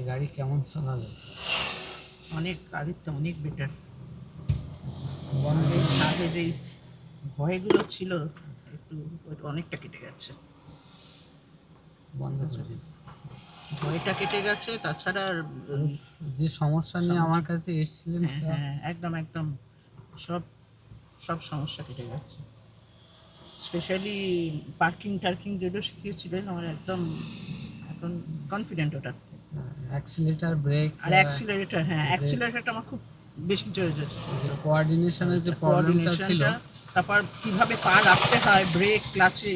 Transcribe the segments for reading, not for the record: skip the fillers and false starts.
গাড়ি কেমন চালালেন? অনেক আগের তো অনেক বেটার। বন্ধ এই আগে যেই ভয়গুলো ছিল একটু ওইটা অনেকটা কেটে গেছে। বন্ধ করে দিন। ভয়টা কেটে গেছে, তাছাড়া আর যে সমস্যা নিয়ে আমার কাছে এসেছিলেন হ্যাঁ হ্যাঁ একদম একদম সব সব সমস্যা কেটে গেছে। স্পেশালি পার্কিং টার্কিং যেগুলো শিখিয়েছিলেন আমার একদম এখন কনফিডেন্ট ওটা। অ্যাক্সিলেটার ব্রেক আর অ্যাক্সিলারেটর, হ্যাঁ অ্যাক্সিলারেটরটা আমার খুব বেশি চলেছে। কোঅর্ডিনেশনের যে প্রবলেমটা ছিল কোঅর্ডিনেশনটা, তারপর কিভাবে পা রাখতে হয় ব্রেক ক্লাচে,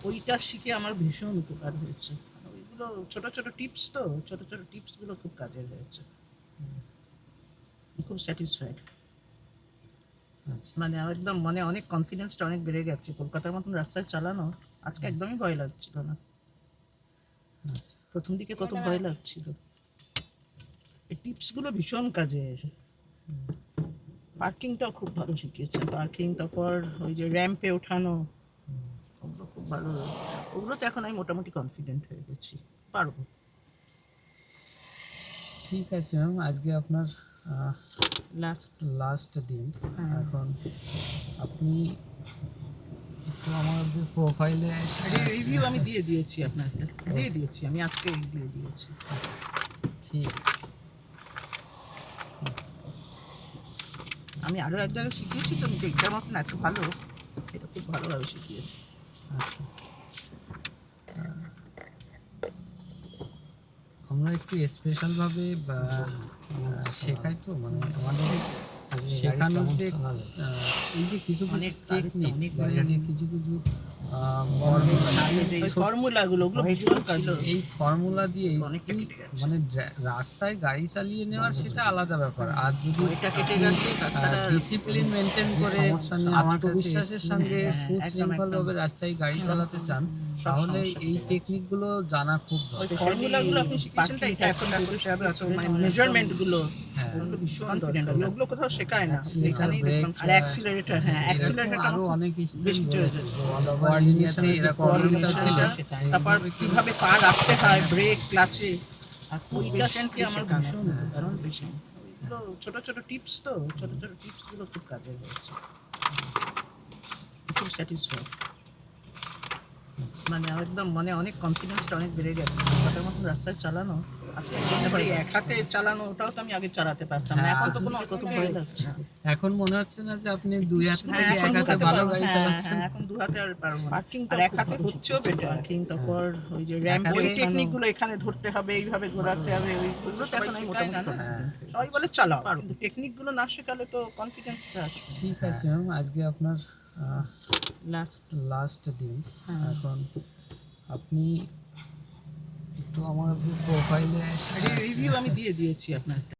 ওইটা শিখে আমার ভীষণ উপকার হয়েছে। ওইগুলো ছোট ছোট টিপস, তো ছোট ছোট টিপসগুলো খুব কাজের হয়েছে। খুব স্যাটিসফাইড। আচ্ছা মানে আমার একদম মনে অনেক কনফিডেন্সটা অনেক বেড়ে গেছে। কলকাতার মতন রাস্তায় চালানো আজকে একদমই ভয় লাগছিল না। আচ্ছা প্রথম দিকে কত ভয় লাগছিল। এই টিপসগুলো ভীষণ কাজে। পার্কিংটাও খুব ভালো শিখিয়েছেন। পার্কিং, তারপর ওই যে র্যাম্পে ওঠানো, ওগুলো খুব ভালো। ওগুলোতে এখন আমি মোটামুটি কনফিডেন্ট হয়ে গেছি, পারবো। ঠিক আছে ম্যাম, আজকে আপনার লাস্ট লাস্ট দিন। হ্যাঁ। এখন আপনি একটু আমাদের প্রোফাইলে রিভিউ আমি দিয়ে দিয়েছি আপনাকে, দিয়ে দিয়েছি আমি আজকে দিয়ে দিয়েছি। ঠিক আছে। আমি আরও এক জায়গায় শিখিয়েছি, তো আমি এটার মতন এত ভালো, এটা খুব ভালোভাবে শিখিয়েছি। আচ্ছা আমরা একটু স্পেশালভাবে শেখাই, তো মানে আমাদের শেখানোর যে এই যে কিছু কিছু অনেক টেকনিক অনেক বা এই যে কিছু কিছু ফর্মুলাগুলো ওগুলো ভীষণ কাজ। এই ফর্মুলা দিয়ে অনেকটা এই কেটে গেছে। মানে রাস্তায় গাড়ি চালিয়ে নেওয়ার সেটা আলাদা ব্যাপার, আর যদি এটা কেটে গেছে, তাছাড়া ডিসিপ্লিন মেনটেন করে সমস্যা নিয়ে আমার কাছে আত্মবিশ্বাসের সঙ্গে হ্যাঁ, সুশৃঙ্খলভাবে রাস্তায় গাড়ি চালাতে চান, সব তাহলে সমস্যা এই কেটে গেছে। টেকনিকগুলো জানা খুব ওই দরকার। ফর্মুলাগুলো আপনি শিখিয়েছেন, তো এটা এখন করতে হবে, মেজারমেন্টগুলো ওগুলো ভীষণ কনফিডেন্ট। ওগুলো কোথাও শেখায় না, এখানেই দেখলাম। আর অ্যাক্সিলারেটর, হ্যাঁ অ্যাক্সিলারেটরটা আরো আমার অনেক বেশি চলেছে। কোঅর্ডিনেশনের যে প্রবলেমটা ছিল তারপর কিভাবে পা রাখতে হয় ব্রেক ক্লাচে, আর ওইটা শিখে আমার ভীষণ কারণ ভীষণ ওইগুলো ছোট ছোট টিপস, তো ছোট ছোট টিপসগুলো খুব কাজের হয়েছে। খুব স্যাটিসফাইড। মানে আমার একদম মনে অনেক কনফিডেন্সটা অনেক বেড়ে গেছে। কলকাতার মতন রাস্তায় চালানো আজকে তারপরে এক হাতে চালানো, ওটাও তো আমি আগে চালাতে পারতাম না। এখন তো কোনো অত ভয় লাগছে না। এখন মনে হচ্ছে না যে আপনি দুই হাত হ্যাঁ থেকে এখন এক দু হাতে হাতে ভালো পারবো, গাড়ি হ্যাঁ চালাচ্ছেন। হ্যাঁ এখন দু হাতে আর পারবো না। আর এক হাতে হচ্ছেও বেটার। পার্কিং, তারপর ওই যে র্যাম্প, ওই টেকনিকগুলো এখানে ধরতে হবে, এইভাবে ঘোরাতে হবে, ওইগুলো তো এখন আমি মোটামুটি সবাই বলে চালাও, কিন্তু টেকনিকগুলো না শেখালে তো কনফিডেন্সটা আসবে। ঠিক আছে ম্যাম, আজকে আপনার লাস্ট লাস্ট দিন। এখন আপনি একটু আমাদের প্রোফাইলে রিভিউ আমি দিয়ে দিয়েছি আপনাকে।